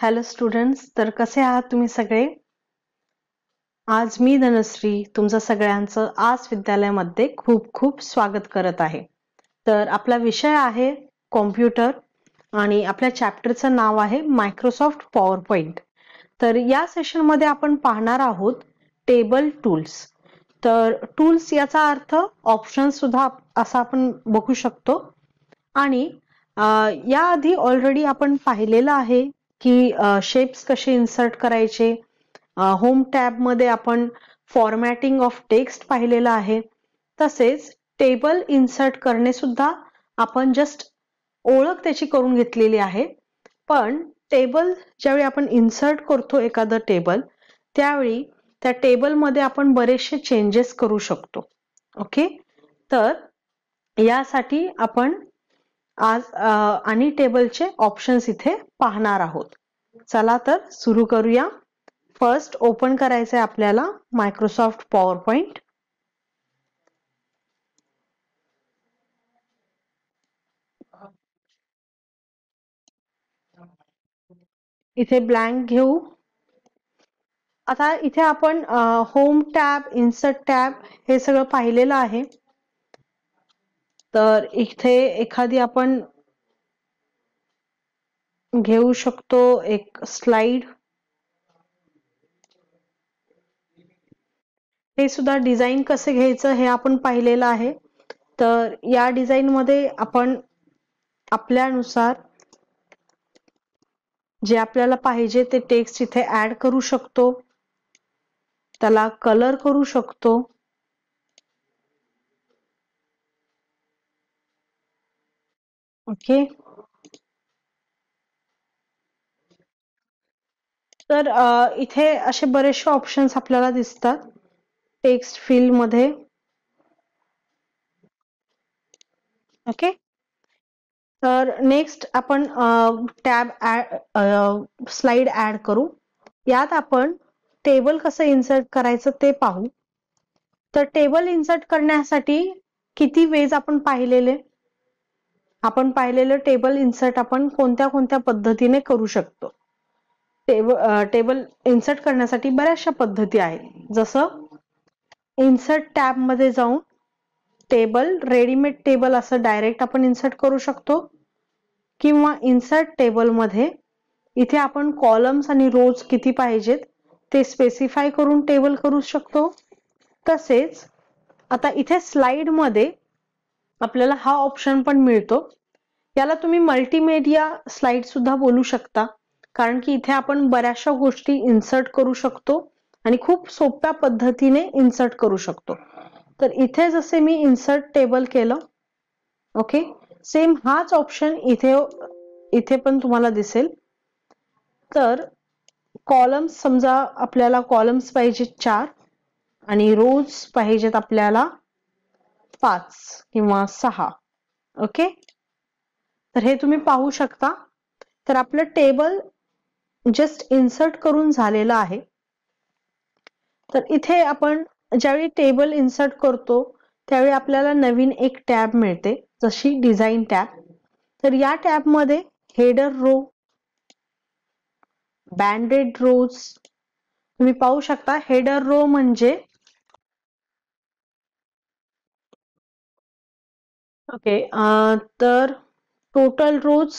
Hello students, तर कसे आहात तुम्ही सगळे? आज मी धनश्री तुमचं सगळ्यांचं आज विद्यालयामध्ये खूप खूप स्वागत करत आहे. तर आपला विषय आहे कॉम्प्युटर आणि आपल्या चॅप्टरचं नाव आहे मायक्रोसॉफ्ट पॉवर पॉइंट. तर या सेशनमध्ये आपण पाहणार आहोत टेबल टूल्स. तर टूल्स याचा अर्थ ऑप्शन सुद्धा असा आपण बघू शकतो. आणि याआधी ऑलरेडी आपण पाहिलेलं आहे की शेप्स कसे इन्सर्ट करायचे. होम टॅब मध्ये आपण फॉर्मॅटिंग ऑफ टेक्स्ट पाहिलेलं आहे. तसेच टेबल इन्सर्ट करणे सुद्धा आपण जस्ट ओळख त्याची करून घेतलेली आहे. पण टेबल ज्यावेळी आपण इन्सर्ट करतो एखादं टेबल, त्यावेळी त्या टेबल मध्ये आपण बरेचसे चेंजेस करू शकतो. ओके, तर यासाठी आपण आज आणि टेबलचे ऑप्शन्स इथे पाहणार आहोत. चला तर सुरू करूया. फर्स्ट ओपन करायचं आहे आपल्याला मायक्रोसॉफ्ट पॉवर पॉइंट. इथे ब्लँक घेऊ. आता इथे आपण होम टॅब, इन्सर्ट टॅब हे सगळं पाहिलेलं आहे. तर इथे एखादी आपण घेऊ शकतो एक स्लाइड. हे सुद्धा डिझाईन कसे घ्यायचं हे आपण पाहिलेलं आहे. तर या डिझाईन मध्ये आपण आपल्यानुसार जे आपल्याला पाहिजे ते टेक्स्ट इथे ऍड करू शकतो, त्याला कलर करू शकतो. ओके, तर इथे असे बरेचसे ऑप्शन्स आपल्याला दिसतात टेक्स्ट फील्ड मध्ये. ओके, तर नेक्स्ट आपण टॅब स्लाइड ऍड करू. यात आपण टेबल कसं इन्सर्ट करायचं ते पाहू. तर टेबल इन्सर्ट करण्यासाठी किती वेज आपण पाहिलेले टेबल इन्सर्ट आपण कोणत्या कोणत्या पद्धतीने करू शकतो. टेबल इन्सर्ट करण्यासाठी बऱ्याचशा पद्धती आहेत. जसं इन्सर्ट टॅब मध्ये जाऊन टेबल, रेडीमेड टेबल असं डायरेक्ट आपण इन्सर्ट करू शकतो, किंवा इन्सर्ट टेबल मध्ये इथे आपण कॉलम्स आणि रोज किती पाहिजेत ते स्पेसिफाय करून टेबल करू शकतो. तसेच आता इथे स्लाइड मध्ये आपल्याला हा ऑप्शन पण मिळतो. याला तुम्ही मल्टीमीडिया स्लाइड सुद्धा बोलू शकता, कारण की इथे आपण बऱ्याचशा गोष्टी इन्सर्ट करू शकतो आणि खूप सोप्या पद्धतीने इन्सर्ट करू शकतो. तर इथे जसे मी इन्सर्ट टेबल केलं, ओके, सेम हाच ऑप्शन इथे पण तुम्हाला दिसेल. तर कॉलम्स, समजा आपल्याला कॉलम्स पाहिजे 4 आणि रोज पाहिजेत आपल्याला 5 किंवा 6. ओके, तर हे तुम्ही पाहू शकता. तर आपलं टेबल जस्ट इन्सर्ट करून झालेलं आहे. तर इथे आपण ज्यावेळी टेबल इन्सर्ट करतो त्यावेळी आपल्याला नवीन एक टॅब मिळते, जशी डिझाईन टॅब. तर या टॅब मध्ये हेडर रो, बँडेड रोज तुम्ही पाहू शकता. हेडर रो म्हणजे ओके, तर टोटल रोज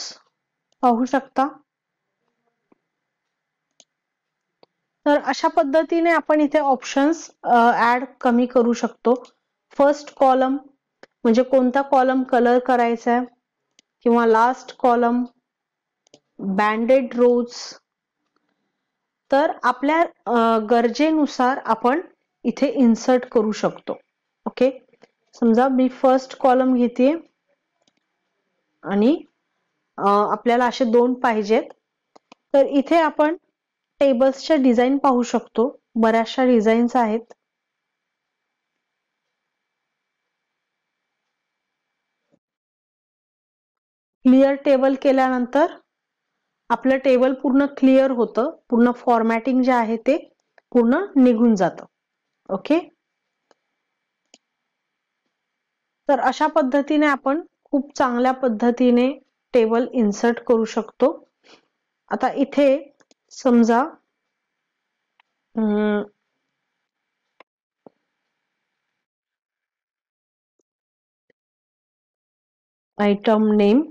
पाहू शकता. तर अशा पद्धतीने आपण इथे ऑप्शन्स ऍड कमी करू शकतो. फर्स्ट कॉलम म्हणजे कोणता कॉलम कलर करायचा आहे, किंवा लास्ट कॉलम, बँडेड रोज. तर आपल्या गरजेनुसार आपण इथे इन्सर्ट करू शकतो. ओके, समजा मी फर्स्ट कॉलम घेते आणि आपल्याला असे 2 पाहिजेत. तर इथे आपण टेबल्सच्या डिझाईन पाहू शकतो. बऱ्याचशा डिझाईन्स आहेत. क्लिअर टेबल केल्यानंतर आपलं टेबल पूर्ण क्लिअर होतं, पूर्ण फॉर्मॅटिंग जे आहे ते पूर्ण निघून जातं. ओके, तर अशा पद्धतीने आपण खूप चांगल्या पद्धतीने टेबल इन्सर्ट करू शकतो. आता इथे समजा आयटम नेम,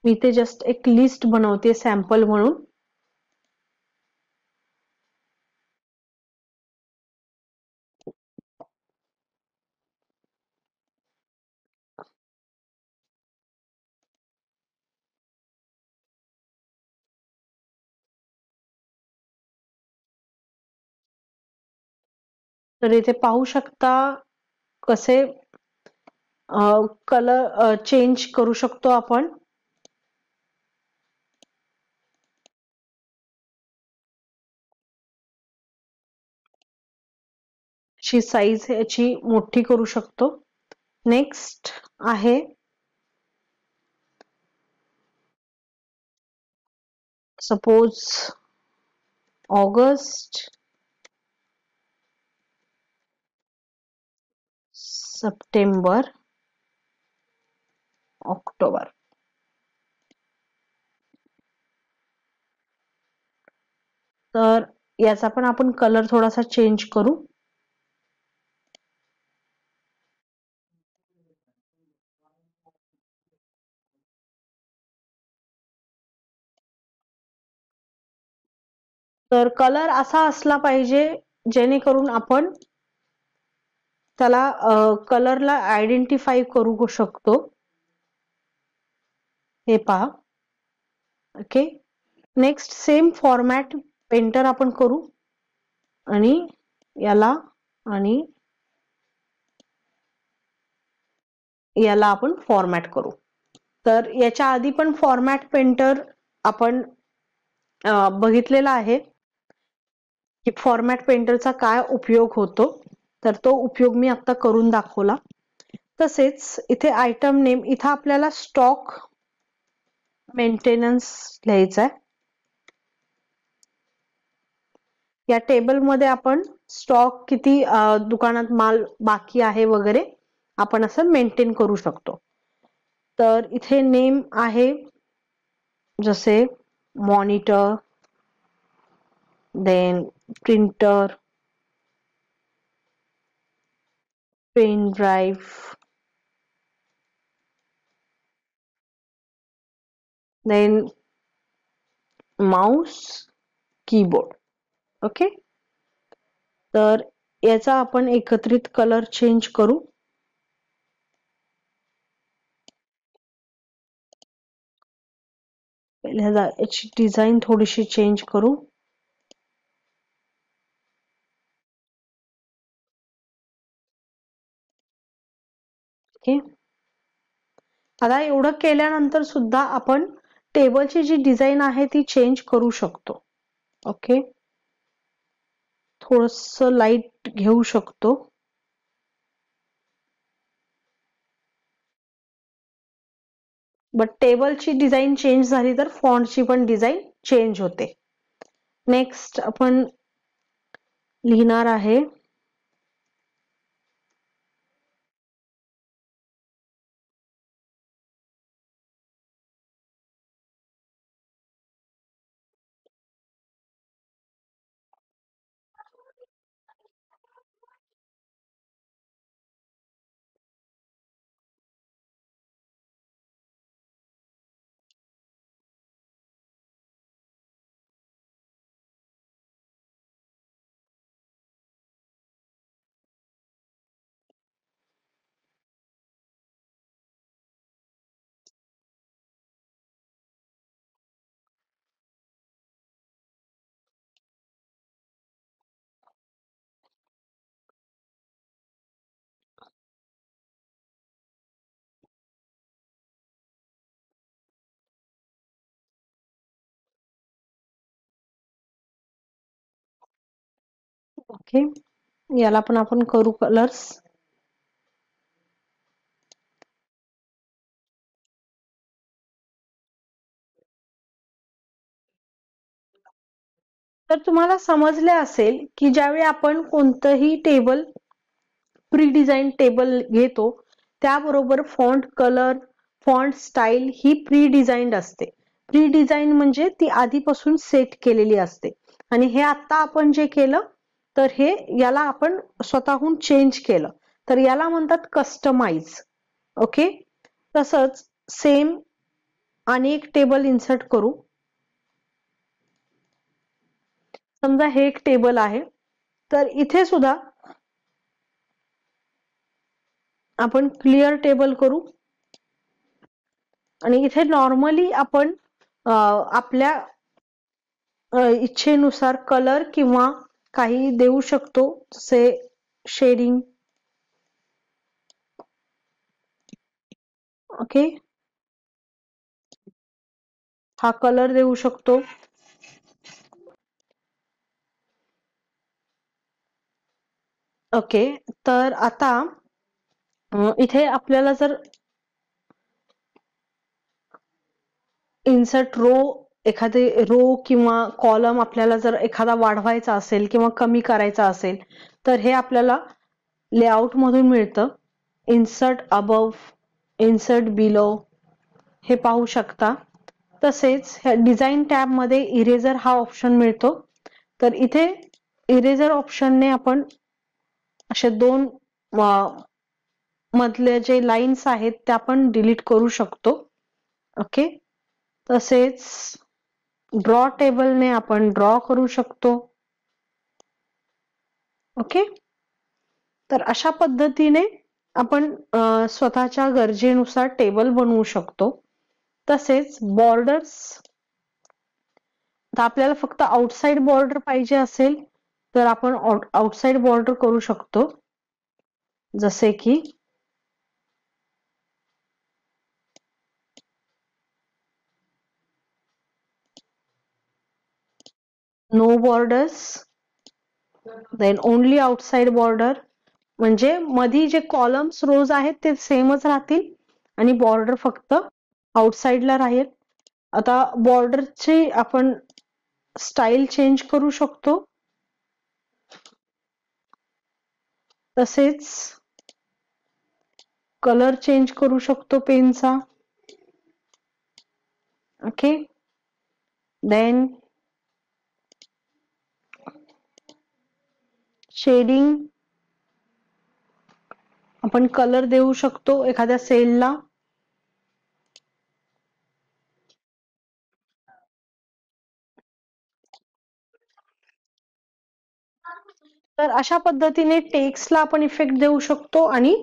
मी ते जस्ट एक लिस्ट बनवते सॅम्पल म्हणून. तर इथे पाहू शकता कसे कलर चेंज करू शकतो आपण. ची साईज याची मोठी करू शकतो. नेक्स्ट आहे सपोज ऑगस्ट, सप्टेंबर, ऑक्टोबर. तर याचा पण आपण कलर थोडासा चेंज करू. तर कलर असा असला पाहिजे जेणेकरून आपण त्याला कलरला आयडेंटिफाय करू शकतो. हे पहा. Okay. Next same format painter आपण करू आणि याला आणि याला आपण फॉर्मॅट करू. तर याच्या आधी पण फॉर्मॅट पेंटर आपण बघितलेला आहे की फॉर्मॅट पेंटरचा काय उपयोग होतो. तर तो उपयोग मी आता करून दाखवला. तसेच इथे आयटम नेम, इथं आपल्याला स्टॉक मेंटेनन्स लिहायचा आहे. या टेबल मध्ये आपण स्टॉक किती दुकानात माल बाकी आहे वगैरे आपण असं मेंटेन करू शकतो. तर इथे नेम आहे जसे monitor, then printer, pen drive, then mouse, keyboard. Okay. तर याचा आपण एकत्रित कलर चेंज करू. याची डिझाईन थोडीशी चेंज करू. ओके. आता एवढं केल्यानंतर सुद्धा आपण टेबलची जी डिझाईन आहे ती चेंज करू शकतो. ओके. थोडस लाईट घेऊ शकतो. बट टेबलची डिझाईन चेंज झाली तर फॉन्टची पण डिझाईन चेंज होते. नेक्स्ट आपण लिहिणार आहे ओके. याला पण आपण करू कलर्स. तर तुम्हाला समजले असेल की ज्यावेळी आपण कोणतंही टेबल प्री डिझाईन टेबल घेतो त्याबरोबर फॉन्ट कलर, फॉन्ट स्टाईल ही प्री डिझाईन्ड असते. प्री डिझाईन म्हणजे ती आधीपासून सेट केलेली असते आणि हे आता आपण जे केलं तर हे याला आपण स्वतःहून चेंज केलं तर याला म्हणतात कस्टमाइज. ओके, तसंच सेम आणि एक टेबल इन्सर्ट करू. समजा हे एक टेबल आहे तर इथे सुद्धा आपण क्लिअर टेबल करू आणि इथे नॉर्मली आपण आपल्या इच्छेनुसार कलर किंवा काही देऊ शकतो, जसे शेडिंग. ओके, हा कलर देऊ शकतो. ओके, तर आता इथे आपल्याला जर इन्सर्ट रो, एखादे रो किंवा कॉलम आपल्याला जर एखादा वाढवायचा असेल किंवा कमी करायचा असेल तर हे आपल्याला लेआउट मधून मिळतं. इन्सर्ट अबव, इन्सर्ट बिलो हे पाहू शकता. तसेच डिझाईन टॅब मध्ये इरेजर हा ऑप्शन मिळतो. तर इथे इरेजर ऑप्शनने आपण असे दोन मधले जे लाईन्स आहेत त्या आपण डिलीट करू शकतो. ओके, तसेच ड्रॉ टेबलने आपण ड्रॉ करू शकतो. ओके, तर अशा पद्धतीने आपण स्वतःच्या गरजेनुसार टेबल बनवू शकतो. तसेच बॉर्डर्स, तर आपल्याला फक्त आउटसाइड बॉर्डर पाहिजे असेल तर आपण आउटसाइड बॉर्डर करू शकतो, जसे की no borders then only outside border, म्हणजे मधी जे कॉलम्स रोज आहेत ते सेमच राहतील आणि बॉर्डर फक्त आउटसाइडला राहील. आता बॉर्डरची आपण स्टाईल चेंज करू शकतो. तसेच कलर चेंज करू शकतो पेनचा. ओके, देन शेडिंग, आपण कलर देऊ शकतो एखाद्या सेलला. तर अशा पद्धतीने टेक्स्टला आपण इफेक्ट देऊ शकतो आणि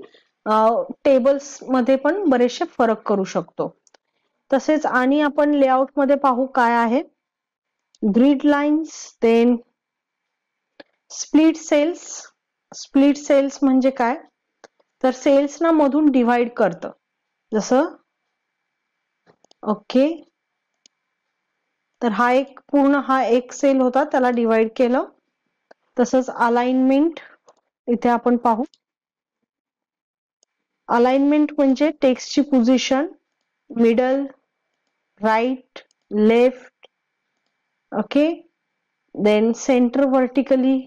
टेबल्स मध्ये पण बरेचसे फरक करू शकतो. तसेच आणि आपण लेआउट मध्ये पाहू काय आहे. Grid lines, then split cells. Split cells म्हणजे काय, तर सेल्स ना मधून डिव्हाइड करतं, जसं ओके, तर हा एक पूर्ण हा एक सेल होता त्याला डिव्हाइड केलं. तसंच अलाइनमेंट इथे आपण पाहू. अलाइनमेंट म्हणजे टेक्स्टची position middle, right, left. Okay, then centre vertically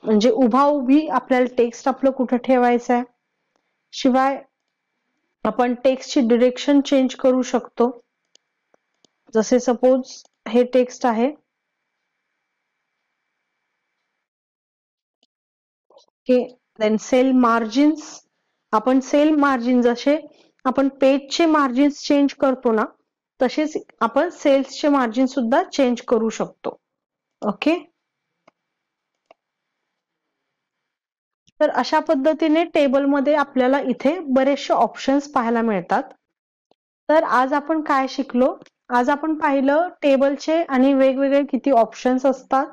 म्हणजे उभा उभी आपल्याला टेक्स्ट आपलं कुठं ठेवायचं आहे. शिवाय आपण टेक्स्टची डिरेक्शन चेंज करू शकतो, जसे सपोज हे टेक्स्ट आहे. ओके, देन सेल मार्जिन्स, आपण सेल मार्जिन जसे आपण पेजचे मार्जिन्स चेंज करतो ना तसेच आपण सेल्सचे मार्जिन सुद्धा चेंज करू शकतो. ओके, तर अशा पद्धतीने टेबलमध्ये आपल्याला इथे बरेचसे ऑप्शन्स पाहायला मिळतात. तर आज आपण काय शिकलो, आज आपण पाहिलं टेबलचे आणि वेगवेगळे किती ऑप्शन्स असतात.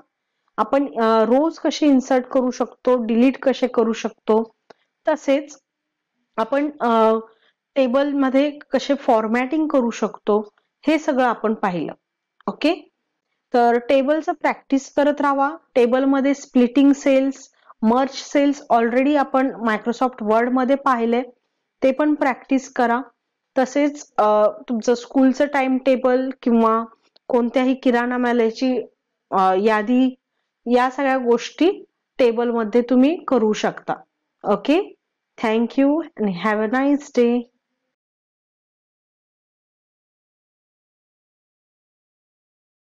आपण रोज कशी इन्सर्ट करू शकतो, डिलीट कसे करू शकतो, तसेच आपण टेबल मध्ये कसे फॉर्मॅटिंग करू शकतो हे सगळं आपण पाहिलं. ओके, तर टेबलचं प्रॅक्टिस करत राहा. टेबलमध्ये splitting cells, merge cells already आपण मायक्रोसॉफ्ट वर्ड मध्ये पाहिले, ते पण प्रॅक्टिस करा. तसेच तुमचं स्कूलचं टाइम टेबल किंवा कोणत्याही किराणा मालाची यादी, या सगळ्या गोष्टी टेबलमध्ये तुम्ही करू शकता. Okay, thank you and have a nice day.